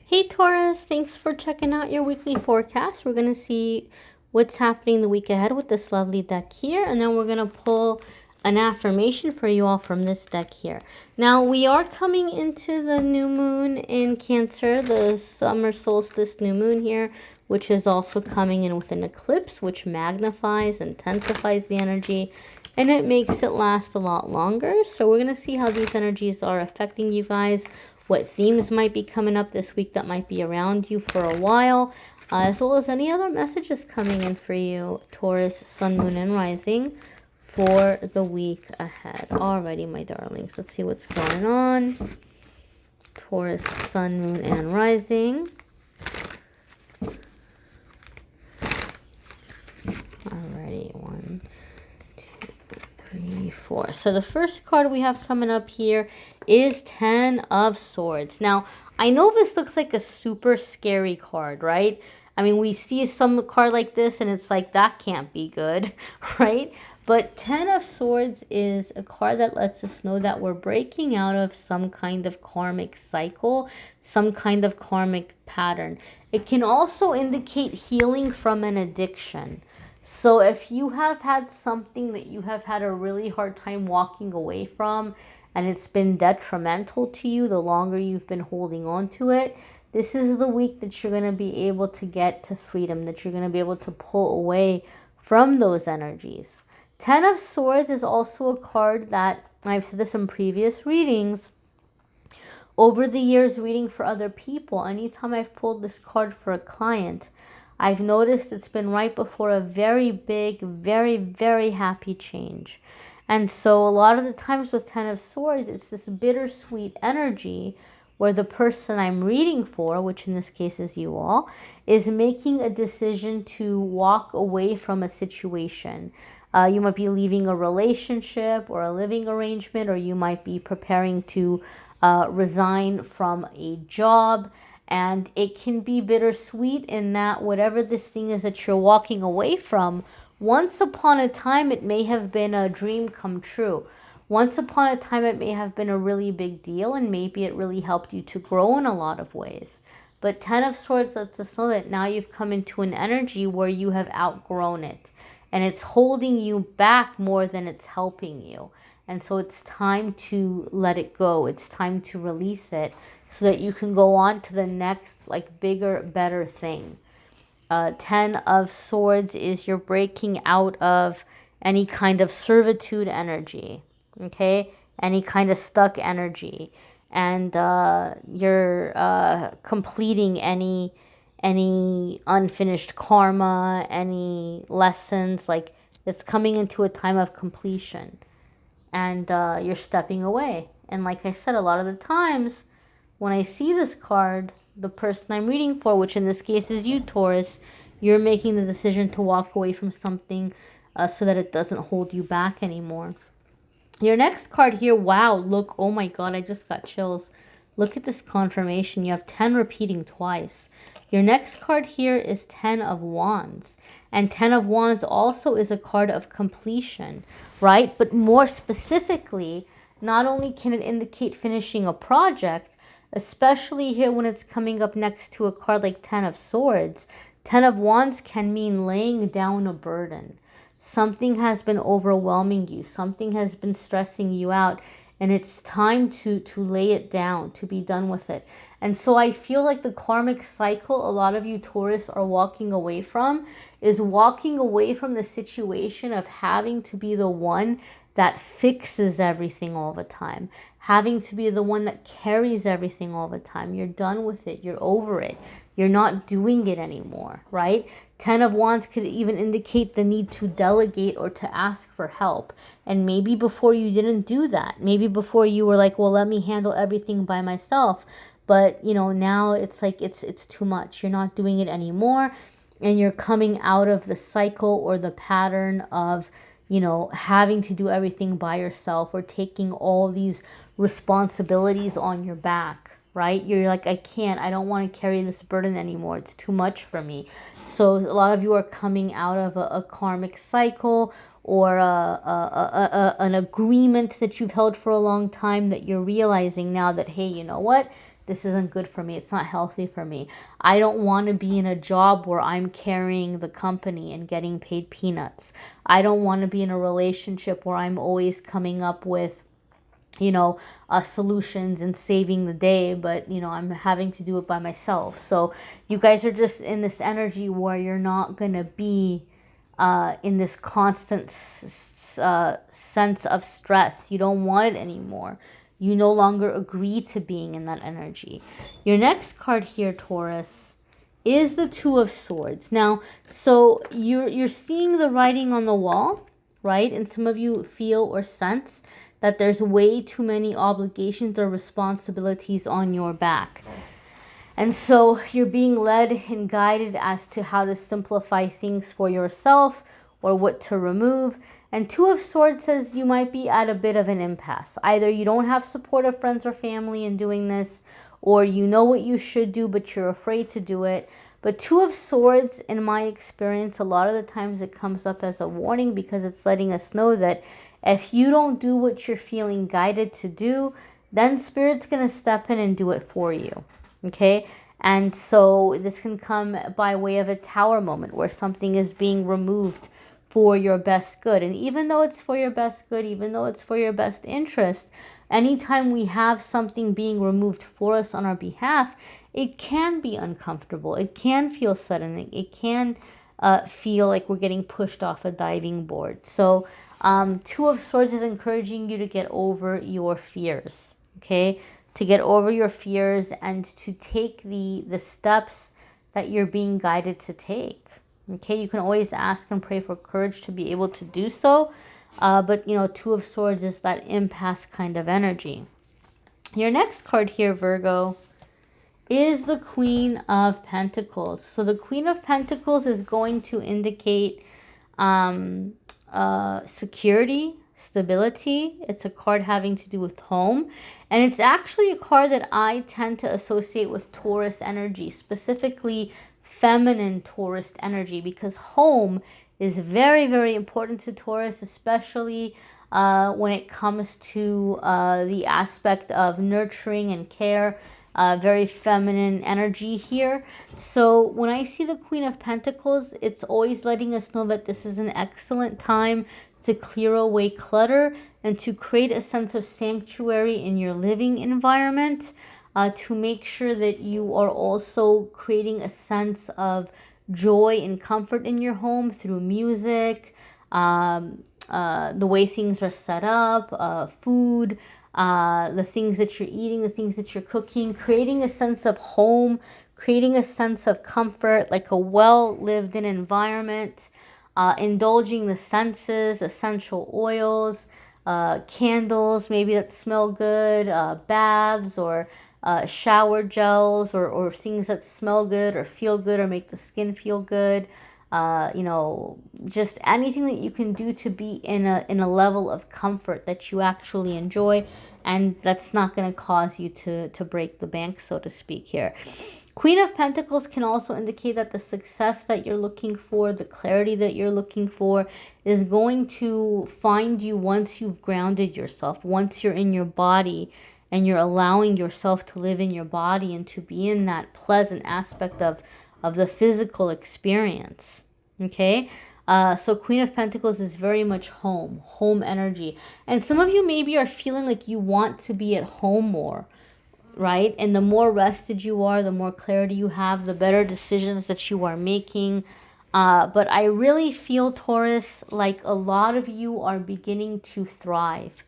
Hey Taurus, thanks for checking out your weekly forecast. We're going to see what's happening the week ahead with this lovely deck here, and then we're going to pull an affirmation for you all from this deck here. Now, we are coming into the new moon in Cancer, the summer solstice new moon here, which is also coming in with an eclipse, which magnifies, intensifies the energy, and it makes it last a lot longer. So we're going to see how these energies are affecting you guys, what themes might be coming up this week that might be around you for a while, as well as any other messages coming in for you, Taurus, Sun, Moon, and Rising, for the week ahead. Alrighty, my darlings, let's see what's going on. Taurus, Sun, Moon, and Rising. Alrighty, 1, 2, 3, 4. So the first card we have coming up here is 10 of Swords. Now, I know this looks like a super scary card, right? I mean, we see some card like this and it's like, that can't be good, right? But 10 of Swords is a card that lets us know that we're breaking out of some kind of karmic cycle, some kind of karmic pattern. It can also indicate healing from an addiction. So if you have had something that you have had a really hard time walking away from, and it's been detrimental to you the longer you've been holding on to it, this is the week that you're going to be able to get to freedom, that you're going to be able to pull away from those energies. 10 of Swords is also a card that, I've said this in previous readings, over the years reading for other people, anytime I've pulled this card for a client, I've noticed it's been right before a very big, very, very happy change. And so a lot of the times with 10 of Swords, it's this bittersweet energy where the person I'm reading for, which in this case is you all, is making a decision to walk away from a situation. You might be leaving a relationship or a living arrangement, or you might be preparing to resign from a job. And it can be bittersweet in that whatever this thing is that you're walking away from, once upon a time, it may have been a dream come true. Once upon a time, it may have been a really big deal, and maybe it really helped you to grow in a lot of ways. But 10 of Swords lets us know that now you've come into an energy where you have outgrown it, and it's holding you back more than it's helping you. And so it's time to let it go. It's time to release it so that you can go on to the next, like, bigger, better thing. 10 of Swords is you're breaking out of any kind of servitude energy, okay? Any kind of stuck energy. And you're completing any unfinished karma, any lessons. Like, it's coming into a time of completion. And you're stepping away. And like I said, a lot of the times when I see this card, the person I'm reading for, which in this case is you, Taurus, you're making the decision to walk away from something so that it doesn't hold you back anymore. Your next card here, wow, look, oh my God, I just got chills. Look at this confirmation. You have 10 repeating twice. Your next card here is 10 of Wands. And 10 of Wands also is a card of completion, right? But more specifically, not only can it indicate finishing a project, especially here when it's coming up next to a card like 10 of Swords, 10 of Wands can mean laying down a burden. Something has been overwhelming you. Something has been stressing you out. And it's time to lay it down, to be done with it. And so I feel like the karmic cycle a lot of you Taurus are walking away from is walking away from the situation of having to be the one that fixes everything all the time. Having to be the one that carries everything all the time. You're done with it. You're over it. You're not doing it anymore, right? 10 of Wands could even indicate the need to delegate or to ask for help. And maybe before you didn't do that. Maybe before you were like, well, let me handle everything by myself. But, you know, now it's like it's too much. You're not doing it anymore. And you're coming out of the cycle or the pattern of, you know, having to do everything by yourself or taking all these responsibilities on your back, right? You're like, I don't want to carry this burden anymore. It's too much for me. So a lot of you are coming out of a karmic cycle or an agreement that you've held for a long time that you're realizing now that, hey, you know what? this isn't good for me. It's not healthy for me. I don't want to be in a job where I'm carrying the company and getting paid peanuts. I don't want to be in a relationship where I'm always coming up with, you know, solutions and saving the day, but, you know, I'm having to do it by myself. So you guys are just in this energy where you're not going to be in this constant sense of stress. You don't want it anymore. You no longer agree to being in that energy. Your next card here, Taurus, is the Two of Swords. Now, so you're seeing the writing on the wall, right? And some of you feel or sense that there's way too many obligations or responsibilities on your back. And so you're being led and guided as to how to simplify things for yourself or what to remove. And Two of Swords says you might be at a bit of an impasse. Either you don't have support of friends or family in doing this, or you know what you should do, but you're afraid to do it. But Two of Swords, in my experience, a lot of the times it comes up as a warning, because it's letting us know that if you don't do what you're feeling guided to do, then Spirit's going to step in and do it for you. Okay? And so this can come by way of a Tower moment where something is being removed for your best good. And even though it's for your best good, even though it's for your best interest, anytime we have something being removed for us on our behalf, it can be uncomfortable. It can feel sudden. It can feel like we're getting pushed off a diving board. So Two of Swords is encouraging you to get over your fears, okay? To get over your fears and to take the steps that you're being guided to take. Okay, you can always ask and pray for courage to be able to do so. But, you know, Two of Swords is that impasse kind of energy. Your next card here, Virgo, is the Queen of Pentacles. So the Queen of Pentacles is going to indicate security, stability. It's a card having to do with home. And it's actually a card that I tend to associate with Taurus energy, specifically feminine Taurus energy, because home is very, very important to Taurus, especially when it comes to the aspect of nurturing and care. Very feminine energy here. So when I see the Queen of Pentacles, it's always letting us know that this is an excellent time to clear away clutter and to create a sense of sanctuary in your living environment, to make sure that you are also creating a sense of joy and comfort in your home through music, the way things are set up, food, the things that you're eating, the things that you're cooking, creating a sense of home, creating a sense of comfort, like a well lived in environment, indulging the senses, essential oils, candles maybe that smell good, baths or shower gels, or things that smell good or feel good or make the skin feel good. You know, just anything that you can do to be in a level of comfort that you actually enjoy, and that's not going to cause you to break the bank, so to speak here. Queen of Pentacles can also indicate that the success that you're looking for, the clarity that you're looking for, is going to find you once you've grounded yourself, once you're in your body and you're allowing yourself to live in your body and to be in that pleasant aspect of the physical experience. Okay, so Queen of Pentacles is very much home energy. And some of you maybe are feeling like you want to be at home more, right? And the more rested you are, the more clarity you have, the better decisions that you are making. But I really feel, Taurus, like a lot of you are beginning to thrive.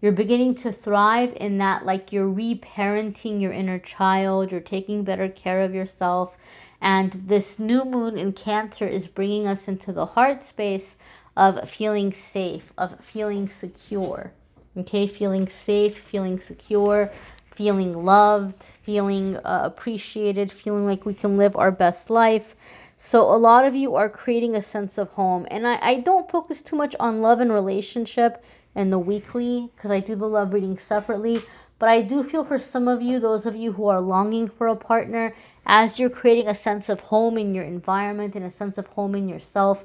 You're beginning to thrive in that, like, you're reparenting your inner child, you're taking better care of yourself. And this new moon in Cancer is bringing us into the heart space of feeling safe, of feeling secure. Okay, feeling safe, feeling secure, feeling loved, feeling appreciated, feeling like we can live our best life. So a lot of you are creating a sense of home. And I don't focus too much on love and relationship in the weekly, because I do the love reading separately. But I do feel for some of you, those of you who are longing for a partner, as you're creating a sense of home in your environment and a sense of home in yourself,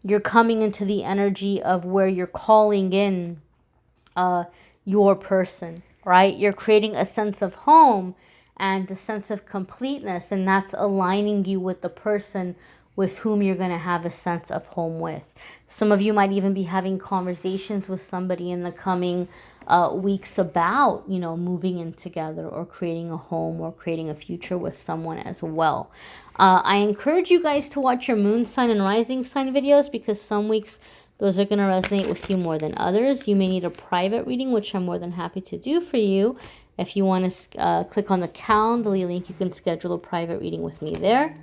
you're coming into the energy of where you're calling in your person, right? You're creating a sense of home, and the sense of completeness, and that's aligning you with the person with whom you're going to have a sense of home with. Some of you might even be having conversations with somebody in the coming weeks about, you know, moving in together or creating a home or creating a future with someone as well. I encourage you guys to watch your moon sign and rising sign videos, because some weeks those are going to resonate with you more than others. You may need a private reading, which I'm more than happy to do for you. If you want to click on the Calendly link, you can schedule a private reading with me there.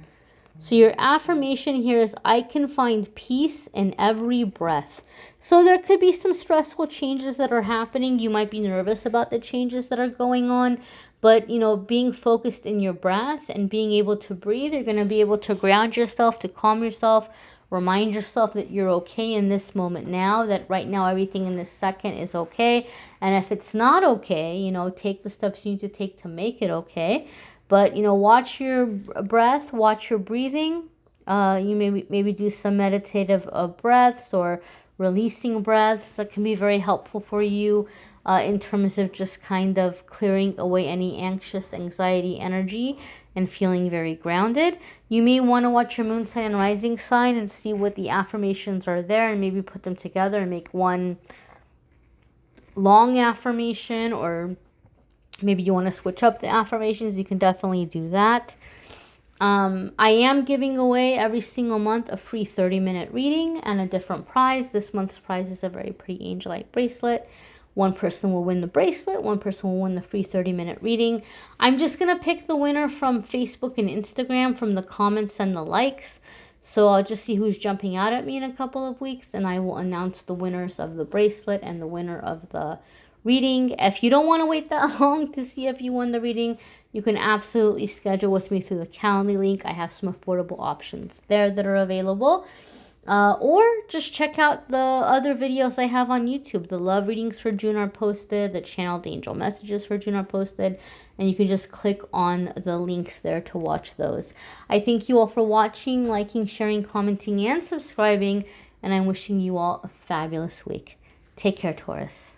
So your affirmation here is, I can find peace in every breath. So there could be some stressful changes that are happening. You might be nervous about the changes that are going on, but, you know, being focused in your breath and being able to breathe, you're going to be able to ground yourself, to calm yourself, remind yourself that you're okay in this moment now, that right now everything in this second is okay. And if it's not okay, you know, take the steps you need to take to make it okay. But, you know, watch your breath, watch your breathing. You maybe do some meditative breaths or releasing breaths. That can be very helpful for you in terms of just kind of clearing away any anxious anxiety energy and feeling very grounded. You may want to watch your moon sign and rising sign and see what the affirmations are there, and maybe put them together and make one long affirmation, or maybe you want to switch up the affirmations. You can definitely do that. I am giving away every single month a free 30-minute reading and a different prize. This month's prize is a very pretty angelite bracelet. One person will win the bracelet. One person will win the free 30-minute reading. I'm just going to pick the winner from Facebook and Instagram from the comments and the likes. So I'll just see who's jumping out at me in a couple of weeks, and I will announce the winners of the bracelet and the winner of the reading. If you don't want to wait that long to see if you won the reading, you can absolutely schedule with me through the Calendly link. I have some affordable options there that are available. Or just check out the other videos I have on YouTube. The love readings for June are posted. The channeled angel messages for June are posted. And you can just click on the links there to watch those. I thank you all for watching, liking, sharing, commenting, and subscribing. And I'm wishing you all a fabulous week. Take care, Taurus.